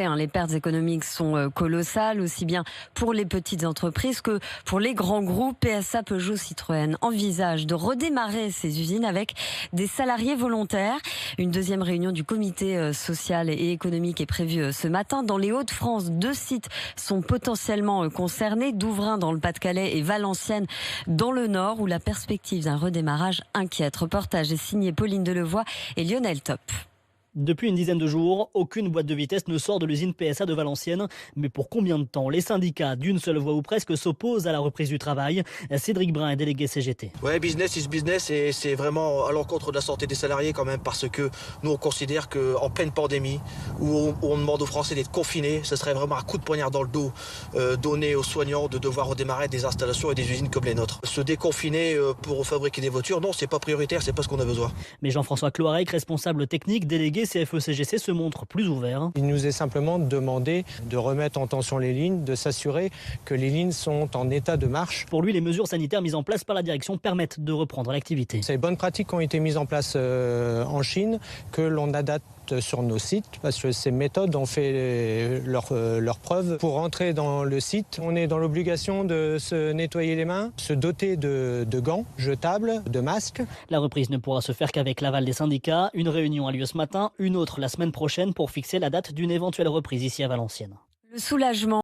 Les pertes économiques sont colossales, aussi bien pour les petites entreprises que pour les grands groupes. PSA, Peugeot, Citroën envisagent de redémarrer ces usines avec des salariés volontaires. Une deuxième réunion du comité social et économique est prévue ce matin. Dans les Hauts-de-France, 2 sites sont potentiellement concernés, Douvrin dans le Pas-de-Calais et Valenciennes dans le Nord, où la perspective d'un redémarrage inquiète. Reportage est signé Pauline Delevoye et Lionel Top. Depuis une dizaine de jours, aucune boîte de vitesse ne sort de l'usine PSA de Valenciennes. Mais pour combien de temps? Les syndicats, d'une seule voix ou presque, s'opposent à la reprise du travail. Cédric Brun est délégué CGT. Ouais, business is business, et c'est vraiment à l'encontre de la santé des salariés quand même, parce que nous on considère qu'en pleine pandémie, où on demande aux Français d'être confinés, ce serait vraiment un coup de poignard dans le dos donné aux soignants de devoir redémarrer des installations et des usines comme les nôtres. Se déconfiner pour fabriquer des voitures, non, c'est pas prioritaire, c'est pas ce qu'on a besoin. Mais Jean-François Cloarec, responsable technique délégué CFE-CGC, se montre plus ouvert. Il nous est simplement demandé de remettre en tension les lignes, de s'assurer que les lignes sont en état de marche. Pour lui, les mesures sanitaires mises en place par la direction permettent de reprendre l'activité. Ces bonnes pratiques ont été mises en place en Chine, que l'on adapte sur nos sites, parce que ces méthodes ont fait leurs preuves. Pour rentrer dans le site, on est dans l'obligation de se nettoyer les mains, se doter de gants jetables, de masques. La reprise ne pourra se faire qu'avec l'aval des syndicats. Une réunion a lieu ce matin, une autre la semaine prochaine pour fixer la date d'une éventuelle reprise ici à Valenciennes. Le soulagement.